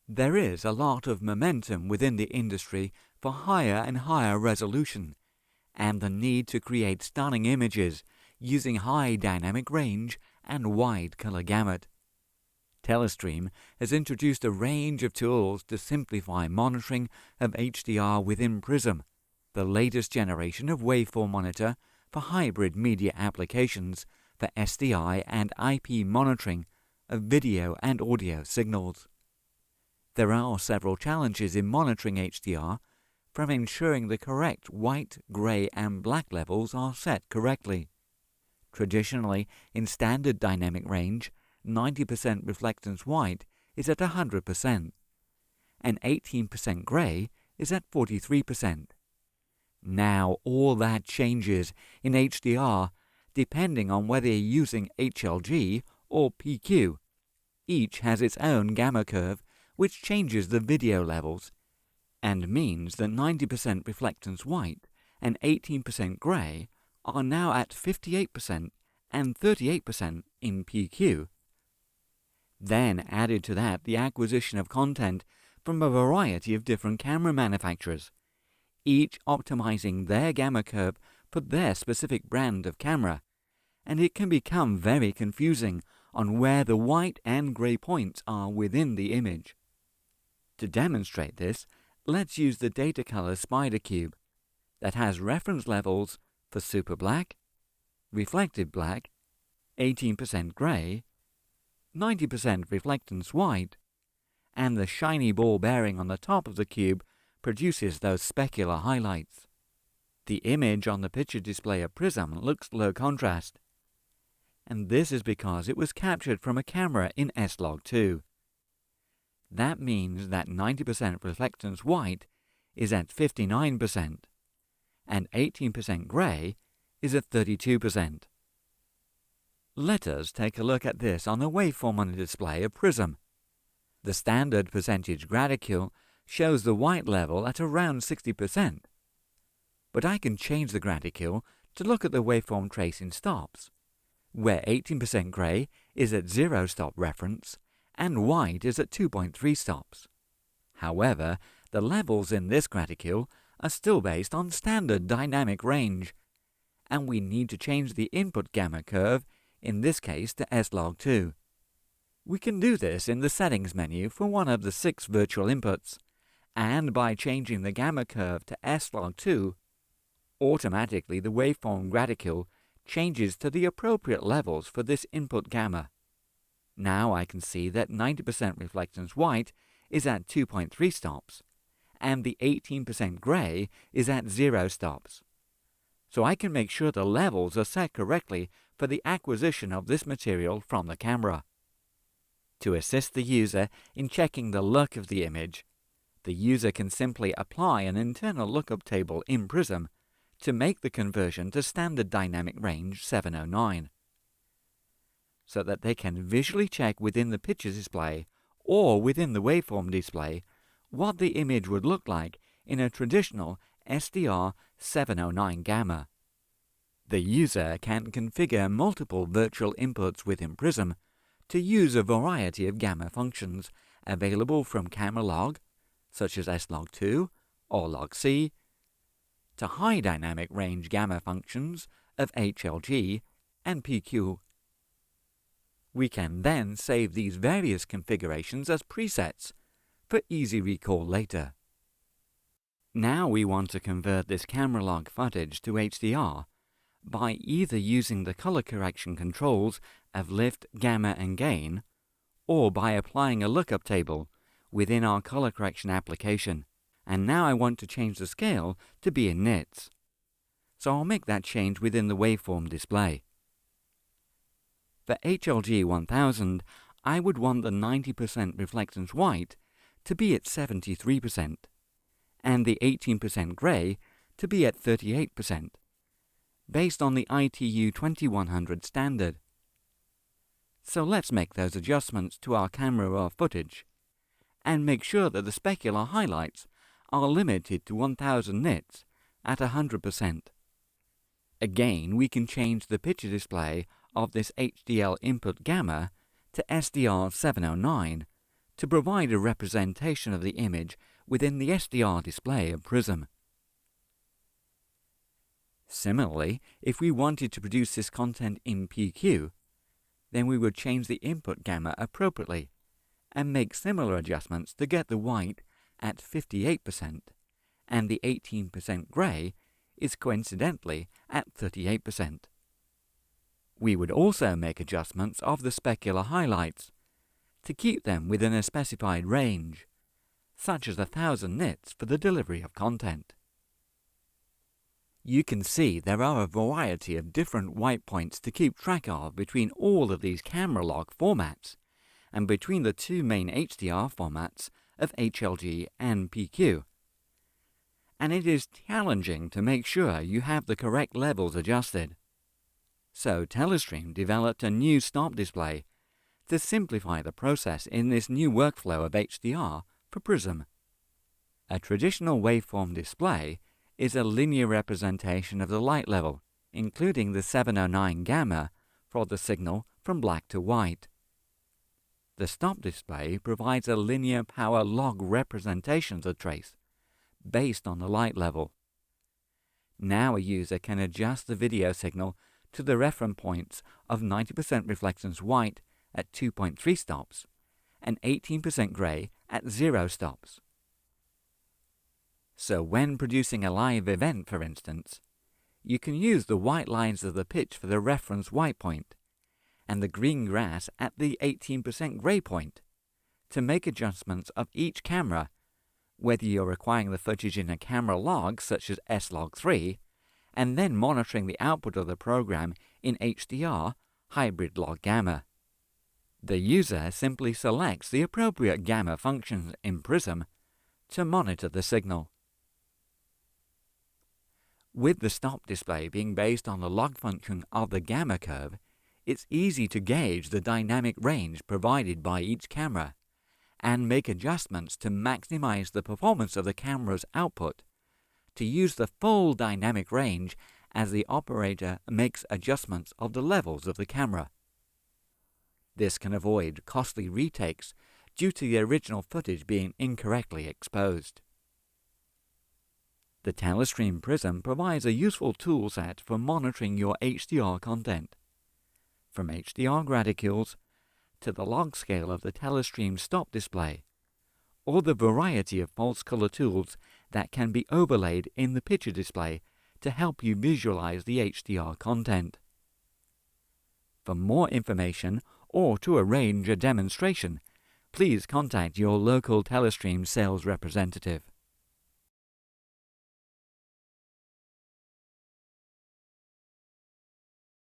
There is a lot of momentum within the industry for higher and higher resolution, and the need to create stunning images using high dynamic range and wide color gamut. Telestream has introduced a range of tools to simplify monitoring of HDR within PRISM, the latest generation of waveform monitor for hybrid media applications for SDI and IP monitoring of video and audio signals. There are several challenges in monitoring HDR, from ensuring the correct white, gray, and black levels are set correctly. Traditionally, in standard dynamic range, 90% reflectance white is at 100%, and 18% gray is at 43%. Now all that changes in HDR depending on whether you're using HLG or PQ. Each has its own gamma curve which changes the video levels, and means that 90% reflectance white and 18% gray are now at 58% and 38% in PQ. Then added to that the acquisition of content from a variety of different camera manufacturers, each optimizing their gamma curve for their specific brand of camera, and it can become very confusing on where the white and gray points are within the image. To demonstrate this, let's use the Datacolor Spider Cube that has reference levels for super black, reflective black, 18% gray, 90% reflectance white, and the shiny ball bearing on the top of the cube produces those specular highlights. The image on the picture display of PRISM looks low contrast, and this is because it was captured from a camera in S-Log2. That means that 90% reflectance white is at 59%, and 18% gray is at 32%. Let us take a look at this on the waveform on the display of PRISM. The standard percentage graticule shows the white level at around 60%, but I can change the graticule to look at the waveform tracing stops, where 18% gray is at 0 stop reference and white is at 2.3 stops. However, the levels in this graticule are still based on standard dynamic range, and we need to change the input gamma curve, in this case to S-Log2. We can do this in the Settings menu for one of the 6 virtual inputs, and by changing the gamma curve to S-Log2, automatically the waveform graticule changes to the appropriate levels for this input gamma. Now I can see that 90% reflectance white is at 2.3 stops, and the 18% gray is at 0 stops. So I can make sure the levels are set correctly for the acquisition of this material from the camera. To assist the user in checking the look of the image, the user can simply apply an internal lookup table in PRISM to make the conversion to standard dynamic range 709, so that they can visually check within the picture display or within the waveform display what the image would look like in a traditional SDR 709 gamma. The user can configure multiple virtual inputs within PRISM to use a variety of gamma functions available from camera log, such as S-Log2 or log-C, to high dynamic range gamma functions of HLG and PQ. We can then save these various configurations as presets for easy recall later. Now we want to convert this camera log footage to HDR by either using the color correction controls of lift, gamma, and gain, or by applying a lookup table within our color correction application. And now I want to change the scale to be in nits. So I'll make that change within the waveform display. For HLG 1000, I would want the 90% reflectance white to be at 73%, and the 18% gray to be at 38%, based on the ITU 2100 standard. So let's make those adjustments to our camera raw footage, and make sure that the specular highlights are limited to 1000 nits at 100%. Again, we can change the picture display of this HDL input gamma to SDR 709 to provide a representation of the image within the SDR display of PRISM. Similarly, if we wanted to produce this content in PQ, then we would change the input gamma appropriately and make similar adjustments to get the white at 58% and the 18% grey is coincidentally at 38%. We would also make adjustments of the specular highlights to keep them within a specified range, such as 1000 nits for the delivery of content. You can see there are a variety of different white points to keep track of between all of these camera log formats and between the two main HDR formats of HLG and PQ. And it is challenging to make sure you have the correct levels adjusted. So Telestream developed a new stop display to simplify the process in this new workflow of HDR for PRISM. A traditional waveform display is a linear representation of the light level, including the 709 gamma for the signal from black to white. The stop display provides a linear power log representation of the trace, based on the light level. Now a user can adjust the video signal to the reference points of 90% reflectance white at 2.3 stops and 18% grey at 0 stops. So when producing a live event, for instance, you can use the white lines of the pitch for the reference white point and the green grass at the 18% grey point to make adjustments of each camera, whether you're requiring the footage in a camera log such as S-Log3 and then monitoring the output of the program in HDR hybrid log gamma. The user simply selects the appropriate gamma functions in PRISM to monitor the signal. With the stop display being based on the log function of the gamma curve, it's easy to gauge the dynamic range provided by each camera and make adjustments to maximize the performance of the camera's output, to use the full dynamic range as the operator makes adjustments of the levels of the camera. This can avoid costly retakes due to the original footage being incorrectly exposed. The Telestream PRISM provides a useful toolset for monitoring your HDR content, from HDR gradicules to the log scale of the Telestream stop display, or the variety of false color tools that can be overlaid in the picture display to help you visualize the HDR content. For more information or to arrange a demonstration, please contact your local Telestream sales representative.